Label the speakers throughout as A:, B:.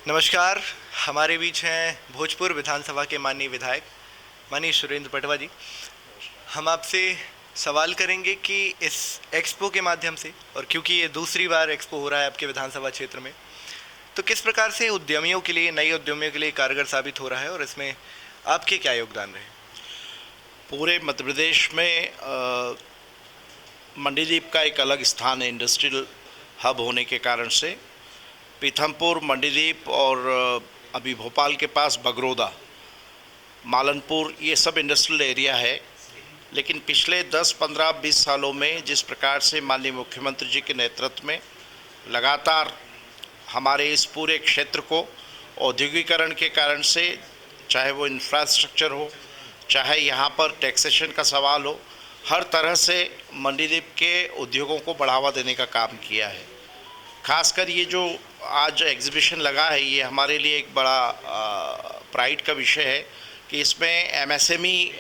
A: नमस्कार। हमारे बीच हैं भोजपुर विधानसभा के माननीय विधायक माननीय सुरेंद्र पटवा जी। हम आपसे सवाल करेंगे कि इस एक्सपो के माध्यम से, और क्योंकि ये दूसरी बार एक्सपो हो रहा है आपके विधानसभा क्षेत्र में, तो किस प्रकार से उद्यमियों के लिए, नए उद्यमियों के लिए कारगर साबित हो रहा है और इसमें आपके क्या योगदान रहे?
B: पूरे मध्य प्रदेश में मंडीदीप का एक अलग स्थान है इंडस्ट्रियल हब होने के कारण से। पीथमपुर, मंडीदीप और अभी भोपाल के पास बगरोदा, मालनपुर, ये सब इंडस्ट्रियल एरिया है। लेकिन पिछले 10, 15, 20 सालों में जिस प्रकार से माननीय मुख्यमंत्री जी के नेतृत्व में लगातार हमारे इस पूरे क्षेत्र को औद्योगिकरण के कारण से, चाहे वो इंफ्रास्ट्रक्चर हो, चाहे यहाँ पर टैक्सेशन का सवाल हो, हर तरह से मंडीदीप के उद्योगों को बढ़ावा देने का काम किया है। खासकर ये जो आज एग्जीबिशन लगा है, ये हमारे लिए एक बड़ा प्राइड का विषय है कि इसमें एमएसएमई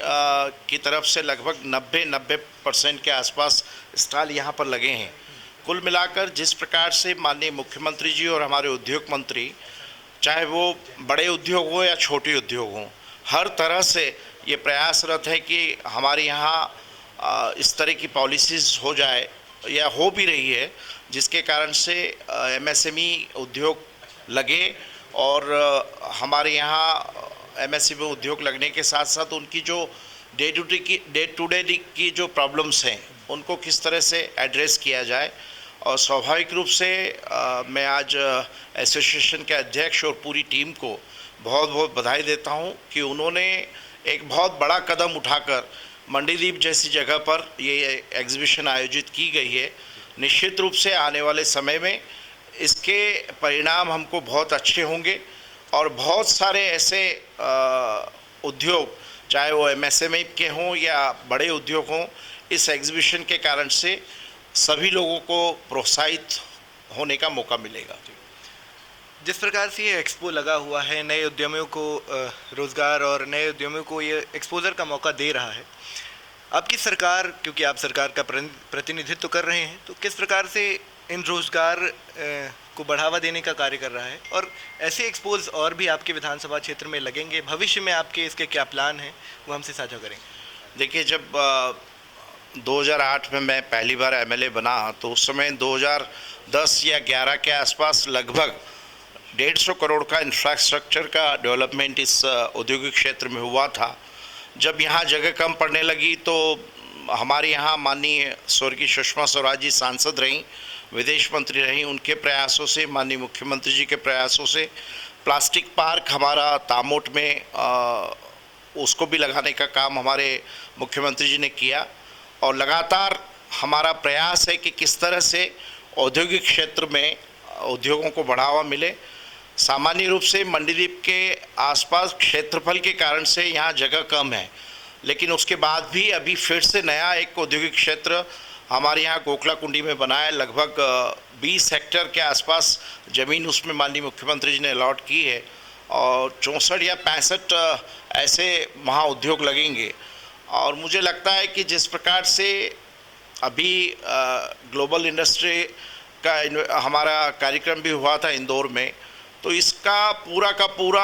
B: की तरफ से लगभग 90% के आसपास स्टॉल यहाँ पर लगे हैं। कुल मिलाकर जिस प्रकार से माननीय मुख्यमंत्री जी और हमारे उद्योग मंत्री, चाहे वो बड़े उद्योग हो या छोटे उद्योग हों, हर तरह से ये प्रयासरत है कि हमारे यहाँ इस तरह की पॉलिसीज़ हो जाए या हो भी रही है, जिसके कारण से एमएसएमई उद्योग लगे और हमारे यहाँ एमएसएमई उद्योग लगने के साथ साथ उनकी जो डे टू डे की जो प्रॉब्लम्स हैं उनको किस तरह से एड्रेस किया जाए। और स्वाभाविक रूप से मैं आज एसोसिएशन के अध्यक्ष और पूरी टीम को बहुत बहुत बधाई देता हूं कि उन्होंने एक बहुत बड़ा कदम उठाकर मंडीदीप जैसी जगह पर ये एग्जीबिशन आयोजित की गई है। निश्चित रूप से आने वाले समय में इसके परिणाम हमको बहुत अच्छे होंगे और बहुत सारे ऐसे उद्योग, चाहे वो एमएसएमई के हों या बड़े उद्योग हों, इस एग्जीबिशन के कारण से सभी लोगों को प्रोत्साहित होने का मौका मिलेगा।
A: जिस प्रकार से ये एक्सपो लगा हुआ है, नए उद्यमियों को रोज़गार और नए उद्यमियों को ये एक्सपोजर का मौका दे रहा है, आपकी सरकार, क्योंकि आप सरकार का प्रतिनिधित्व कर रहे हैं, तो किस प्रकार से इन रोज़गार को बढ़ावा देने का कार्य कर रहा है और ऐसे एक्सपोज और भी आपके विधानसभा क्षेत्र में लगेंगे? भविष्य में आपके इसके क्या प्लान हैं, वो हमसे साझा करेंगे।
B: देखिए, जब 2008 में मैं पहली बार एमएलए बना तो उस समय 2010 या 11 के आसपास लगभग 150 करोड़ का इंफ्रास्ट्रक्चर का डेवलपमेंट इस औद्योगिक क्षेत्र में हुआ था। जब यहाँ जगह कम पड़ने लगी तो हमारे यहाँ माननीय स्वर्गीय सुषमा स्वराज जी सांसद रहीं, विदेश मंत्री रहीं, उनके प्रयासों से, माननीय मुख्यमंत्री जी के प्रयासों से प्लास्टिक पार्क हमारा तामोट में उसको भी लगाने का काम हमारे मुख्यमंत्री जी ने किया। और लगातार हमारा प्रयास है कि किस तरह से औद्योगिक क्षेत्र में उद्योगों को बढ़ावा मिले। सामान्य रूप से मंडीदीप के आसपास क्षेत्रफल के कारण से यहाँ जगह कम है, लेकिन उसके बाद भी अभी फिर से नया एक औद्योगिक क्षेत्र हमारे यहाँ गोखला कुंडी में बना है। लगभग 20 हेक्टेयर के आसपास ज़मीन उसमें माननीय मुख्यमंत्री जी ने अलॉट की है और 64 या 65 ऐसे वहाँ उद्योग लगेंगे। और मुझे लगता है कि जिस प्रकार से अभी ग्लोबल इंडस्ट्री का हमारा कार्यक्रम भी हुआ था इंदौर में, तो इसका पूरा का पूरा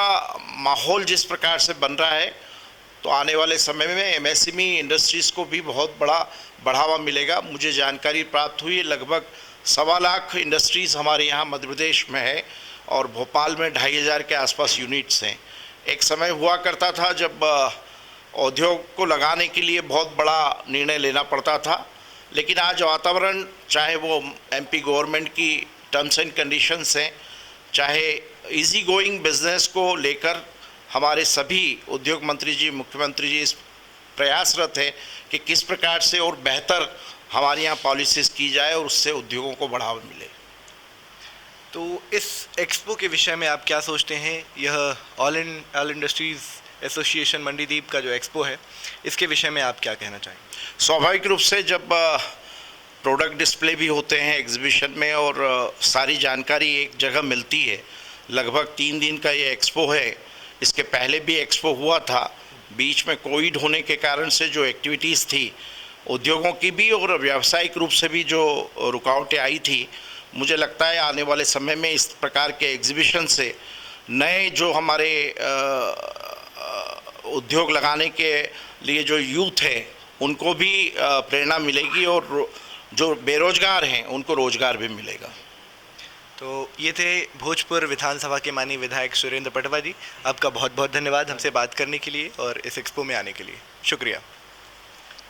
B: माहौल जिस प्रकार से बन रहा है, तो आने वाले समय में एमएसएमई इंडस्ट्रीज़ को भी बहुत बड़ा बढ़ावा मिलेगा। मुझे जानकारी प्राप्त हुई लगभग 1.25 लाख इंडस्ट्रीज़ हमारे यहाँ मध्य प्रदेश में है और भोपाल में 2500 के आसपास यूनिट्स हैं। एक समय हुआ करता था जब उद्योग को लगाने के लिए बहुत बड़ा निर्णय लेना पड़ता था, लेकिन आज वातावरण, चाहे वो एमपी गवर्नमेंट की टर्म्स एंड कंडीशंस हैं, चाहे इजी गोइंग बिजनेस को लेकर हमारे सभी उद्योग मंत्री जी, मुख्यमंत्री जी इस प्रयासरत हैं कि किस प्रकार से और बेहतर हमारे यहाँ पॉलिसीज़ की जाए और उससे उद्योगों को बढ़ावा मिले।
A: तो इस एक्सपो के विषय में आप क्या सोचते हैं? यह ऑल इंडस्ट्रीज़ एसोसिएशन मंडीदीप का जो एक्सपो है, इसके विषय में आप क्या कहना चाहेंगे?
B: स्वाभाविक रूप से जब प्रोडक्ट डिस्प्ले भी होते हैं एग्जीबिशन में और सारी जानकारी एक जगह मिलती है, लगभग 3 दिन का ये एक्सपो है। इसके पहले भी एक्सपो हुआ था, बीच में कोविड होने के कारण से जो एक्टिविटीज़ थी उद्योगों की भी और व्यावसायिक रूप से भी जो रुकावटें आई थी, मुझे लगता है आने वाले समय में इस प्रकार के एग्जीबिशन से नए जो हमारे उद्योग लगाने के लिए जो यूथ है उनको भी प्रेरणा मिलेगी और जो बेरोजगार हैं उनको रोजगार भी मिलेगा।
A: तो ये थे भोजपुर विधानसभा के माननीय विधायक सुरेंद्र पटवा जी। आपका बहुत बहुत धन्यवाद हमसे बात करने के लिए और इस एक्सपो में आने के लिए। शुक्रिया।